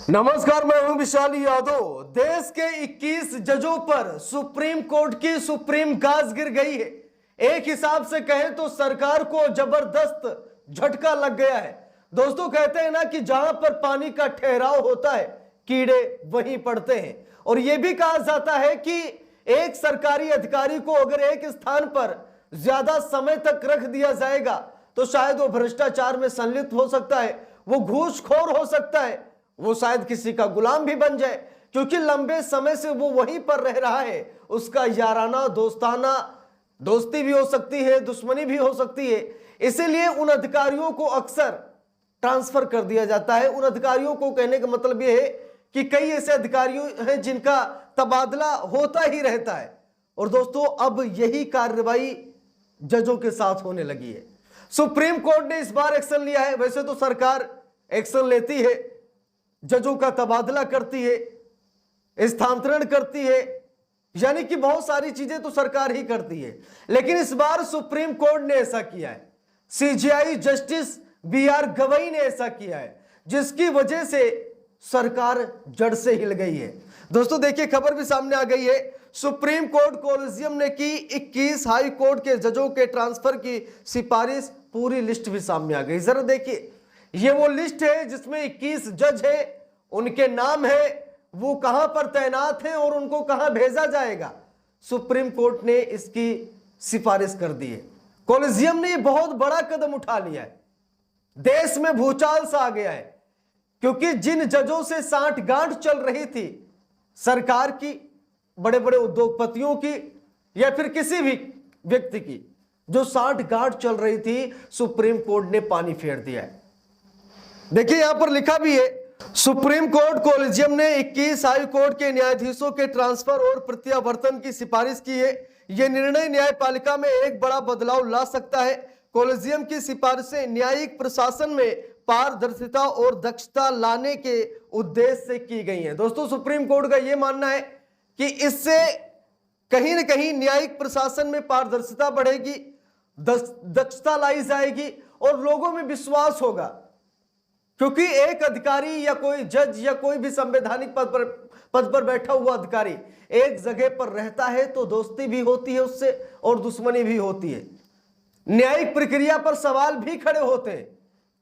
नमस्कार, मैं हूं विशाल यादव। देश के 21 जजों पर सुप्रीम कोर्ट की सुप्रीम गाज गिर गई है। एक हिसाब से कहें तो सरकार को जबरदस्त झटका लग गया है। दोस्तों, कहते हैं ना कि जहां पर पानी का ठहराव होता है कीड़े वहीं पड़ते हैं। और यह भी कहा जाता है कि एक सरकारी अधिकारी को अगर एक स्थान पर ज्यादा समय तक रख दिया जाएगा तो शायद वो भ्रष्टाचार में संलिप्त हो सकता है, वो घूसखोर हो सकता है, वो शायद किसी का गुलाम भी बन जाए, क्योंकि लंबे समय से वो वहीं पर रह रहा है। उसका याराना दोस्ताना दोस्ती भी हो सकती है, दुश्मनी भी हो सकती है। इसीलिए उन अधिकारियों को अक्सर ट्रांसफर कर दिया जाता है। उन अधिकारियों को कहने का मतलब यह है कि कई ऐसे अधिकारी हैं जिनका तबादला होता ही रहता है। और दोस्तों, अब यही कार्रवाई जजों के साथ होने लगी है। सुप्रीम कोर्ट ने इस बार एक्शन लिया है। वैसे तो सरकार एक्शन लेती है, जजों का तबादला करती है, स्थानांतरण करती है, यानी कि बहुत सारी चीजें तो सरकार ही करती है। लेकिन इस बार सुप्रीम कोर्ट ने ऐसा किया है। सीजेआई जस्टिस बीआर गवई ने ऐसा किया है, जिसकी वजह से सरकार जड़ से हिल गई है। दोस्तों देखिए, खबर भी सामने आ गई है। सुप्रीम कोर्ट कोलिजियम ने की 21 हाई कोर्ट के जजों के ट्रांसफर की सिफारिश। पूरी लिस्ट भी सामने आ गई। जरा देखिए, ये वो लिस्ट है जिसमें 21 जज है, उनके नाम है, वो कहां पर तैनात हैं और उनको कहां भेजा जाएगा। सुप्रीम कोर्ट ने इसकी सिफारिश कर दी है। कोलिजियम ने बहुत बड़ा कदम उठा लिया है। देश में भूचाल सा आ गया है, क्योंकि जिन जजों से सांठगांठ चल रही थी सरकार की, बड़े बड़े उद्योगपतियों की या फिर किसी भी व्यक्ति की, जो सांठगांठ चल रही थी, सुप्रीम कोर्ट ने पानी फेर दिया है। देखिए, यहां पर लिखा भी है, सुप्रीम कोर्ट कोलिजियम ने 21 हाई कोर्ट के न्यायाधीशों के ट्रांसफर और प्रत्यावर्तन की सिफारिश की है। यह निर्णय न्यायपालिका में एक बड़ा बदलाव ला सकता है। कोलिजियम की सिफारिशें न्यायिक प्रशासन में पारदर्शिता और दक्षता लाने के उद्देश्य से की गई हैं। दोस्तों, सुप्रीम कोर्ट का यह मानना है कि इससे कहीं न कहीं न्यायिक प्रशासन में पारदर्शिता बढ़ेगी, दक्षता लाई जाएगी और लोगों में विश्वास होगा। क्योंकि एक अधिकारी या कोई जज या कोई भी संवैधानिक पद पर बैठा हुआ अधिकारी एक जगह पर रहता है तो दोस्ती भी होती है उससे और दुश्मनी भी होती है। न्यायिक प्रक्रिया पर सवाल भी खड़े होते हैं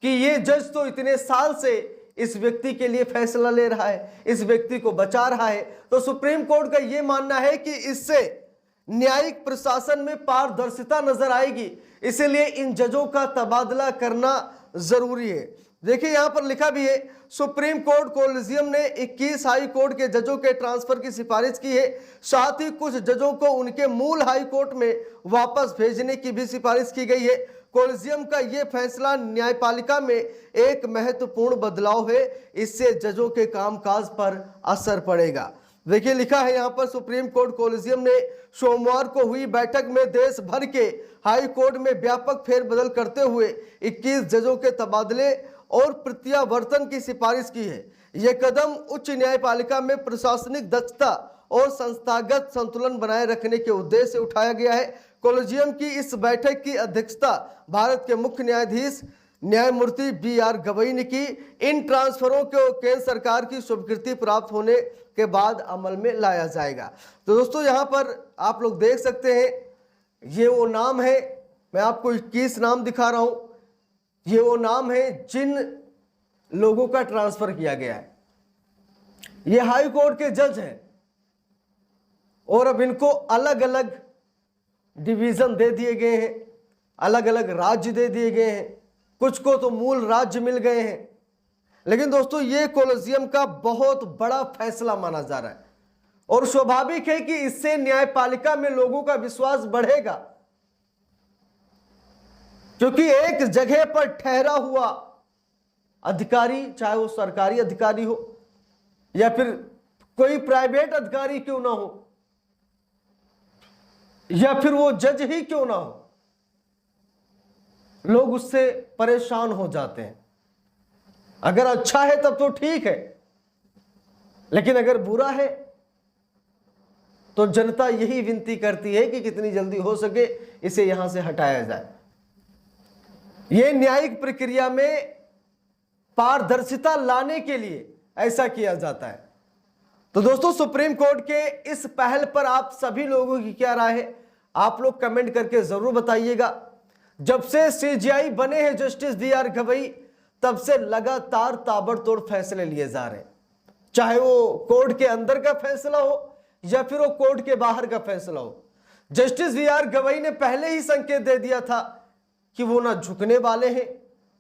कि ये जज तो इतने साल से इस व्यक्ति के लिए फैसला ले रहा है, इस व्यक्ति को बचा रहा है। तो सुप्रीम कोर्ट का यह मानना है कि इससे न्यायिक प्रशासन में पारदर्शिता नजर आएगी। इसीलिए इन जजों का तबादला करना जरूरी है। देखिए, यहां पर लिखा भी है, सुप्रीम कोर्ट कोलिजियम ने 21 हाई कोर्ट के जजों के ट्रांसफर की सिफारिश की है। साथ ही कुछ जजों को उनके मूल हाई कोर्ट में वापस भेजने की भी सिफारिश की गई है। कोलिजियम का यह फैसला न्यायपालिका में एक महत्वपूर्ण बदलाव है। इससे जजों के कामकाज पर असर पड़ेगा। देखिए, लिखा है यहां पर, सुप्रीम कोर्ट कोलिजियम ने सोमवार को हुई बैठक में देश भर के हाई कोर्ट में व्यापक फेरबदल करते हुए 21 जजों के तबादले और प्रत्यावर्तन की सिफारिश की है। यह कदम उच्च न्यायपालिका में प्रशासनिक दक्षता और संस्थागत संतुलन बनाए रखने के उद्देश्य से उठाया गया है। कोलिजियम की इस बैठक की अध्यक्षता भारत के मुख्य न्यायाधीश न्यायमूर्ति बीआर गवई ने की। इन ट्रांसफरों को केंद्र सरकार की स्वीकृति प्राप्त होने के बाद अमल में लाया जाएगा। तो दोस्तों, यहां पर आप लोग देख सकते हैं, ये वो नाम है, मैं आपको 21 नाम दिखा रहा हूं। ये वो नाम है जिन लोगों का ट्रांसफर किया गया है। ये हाई कोर्ट के जज हैं और अब इनको अलग अलग डिवीजन दे दिए गए हैं, अलग अलग राज्य दे दिए गए हैं, कुछ को तो मूल राज्य मिल गए हैं। लेकिन दोस्तों, ये कोलिजियम का बहुत बड़ा फैसला माना जा रहा है और स्वाभाविक है कि इससे न्यायपालिका में लोगों का विश्वास बढ़ेगा, क्योंकि एक जगह पर ठहरा हुआ अधिकारी, चाहे वो सरकारी अधिकारी हो या फिर कोई प्राइवेट अधिकारी क्यों ना हो या फिर वो जज ही क्यों ना हो, लोग उससे परेशान हो जाते हैं। अगर अच्छा है तब तो ठीक है, लेकिन अगर बुरा है तो जनता यही विनती करती है कि कितनी जल्दी हो सके इसे यहां से हटाया जाए। यह न्यायिक प्रक्रिया में पारदर्शिता लाने के लिए ऐसा किया जाता है। तो दोस्तों, सुप्रीम कोर्ट के इस पहल पर आप सभी लोगों की क्या राय है, आप लोग कमेंट करके जरूर बताइएगा। जब से सीजेआई बने हैं जस्टिस बी.आर. गवई, तब से लगातार ताबड़तोड़ फैसले लिए जा रहे हैं, चाहे वो कोर्ट के अंदर का फैसला हो या फिर वो कोर्ट के बाहर का फैसला हो। Justice B R. गवई ने पहले ही संकेत दे दिया था कि वो ना झुकने वाले हैं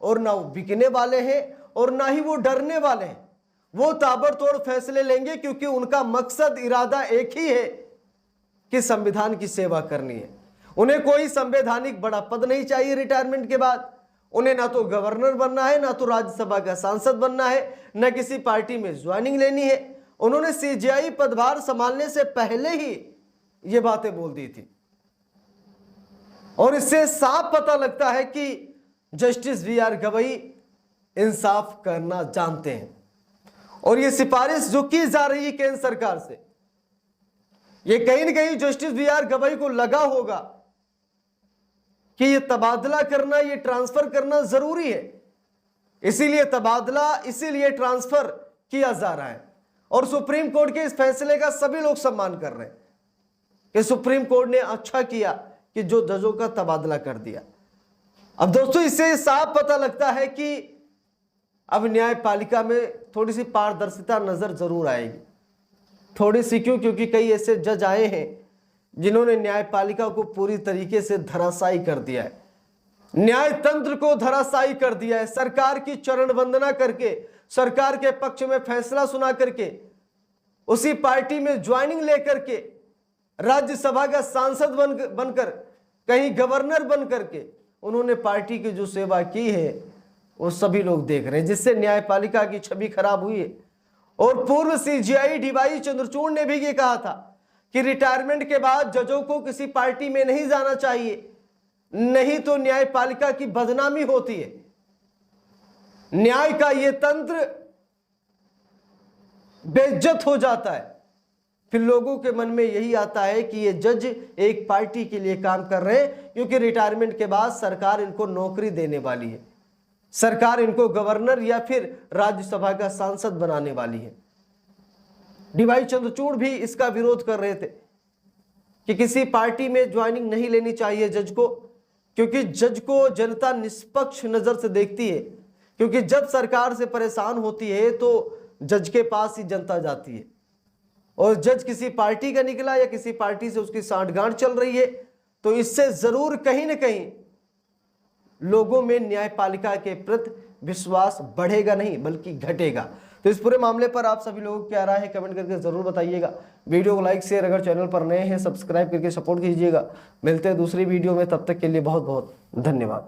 और ना वो बिकने वाले हैं और ना ही वो डरने वाले हैं। वो ताबड़तोड़ फैसले लेंगे क्योंकि उनका मकसद, इरादा एक ही है कि संविधान की सेवा करनी है। उन्हें कोई संवैधानिक बड़ा पद नहीं चाहिए रिटायरमेंट के बाद। उन्हें ना तो गवर्नर बनना है, ना तो राज्यसभा का सांसद बनना है, ना किसी पार्टी में ज्वाइनिंग लेनी है। उन्होंने सीजेआई पदभार संभालने से पहले ही ये बातें बोल दी थी और इससे साफ पता लगता है कि जस्टिस बी.आर. गवई इंसाफ करना जानते हैं। और ये सिफारिश जो की जा रही है केंद्र सरकार से, ये कहीं ना कहीं जस्टिस बी.आर. गवई को लगा होगा कि ये तबादला करना, ये ट्रांसफर करना जरूरी है, इसीलिए तबादला, इसीलिए ट्रांसफर किया जा रहा है। और सुप्रीम कोर्ट के इस फैसले का सभी लोग सम्मान कर रहे हैं कि सुप्रीम कोर्ट ने अच्छा किया कि जो जजों का तबादला कर दिया। अब दोस्तों, इससे साफ पता लगता है कि अब न्यायपालिका में थोड़ी सी पारदर्शिता नजर जरूर आएगी, थोड़ी सी। क्योंकि कई ऐसे जज आए हैं जिन्होंने न्यायपालिका को पूरी तरीके से धराशायी कर दिया है, न्यायतंत्र को धराशायी कर दिया है। सरकार की चरण वंदना करके, सरकार के पक्ष में फैसला सुना करके, उसी पार्टी में ज्वाइनिंग लेकर के, राज्यसभा का सांसद बनकर, कहीं गवर्नर बन करके उन्होंने पार्टी की जो सेवा की है वो सभी लोग देख रहे हैं, जिससे न्यायपालिका की छवि खराब हुई है। और पूर्व सीजेआई डी.वाई. चंद्रचूड़ ने भी ये कहा था कि रिटायरमेंट के बाद जजों को किसी पार्टी में नहीं जाना चाहिए, नहीं तो न्यायपालिका की बदनामी होती है। न्याय का ये तंत्र बेइज्जत हो जाता है, फिर लोगों के मन में यही आता है कि ये जज एक पार्टी के लिए काम कर रहे हैं, क्योंकि रिटायरमेंट के बाद सरकार इनको नौकरी देने वाली है, सरकार इनको गवर्नर या फिर राज्यसभा का सांसद बनाने वाली है। डी.वाई. चंद्रचूड़ भी इसका विरोध कर रहे थे कि किसी पार्टी में ज्वाइनिंग नहीं लेनी चाहिए जज को, क्योंकि जज को जनता निष्पक्ष नजर से देखती है। क्योंकि जब सरकार से परेशान होती है तो जज के पास ही जनता जाती है, और जज किसी पार्टी का निकला या किसी पार्टी से उसकी सांठगांठ चल रही है तो इससे जरूर कहीं ना कहीं लोगों में न्यायपालिका के प्रति विश्वास बढ़ेगा नहीं बल्कि घटेगा। तो इस पूरे मामले पर आप सभी लोगों को क्या राय है, कमेंट करके जरूर बताइएगा। वीडियो को लाइक, शेयर, अगर चैनल पर नए हैं सब्सक्राइब करके सपोर्ट कीजिएगा। मिलते हैं दूसरी वीडियो में, तब तक के लिए बहुत बहुत धन्यवाद।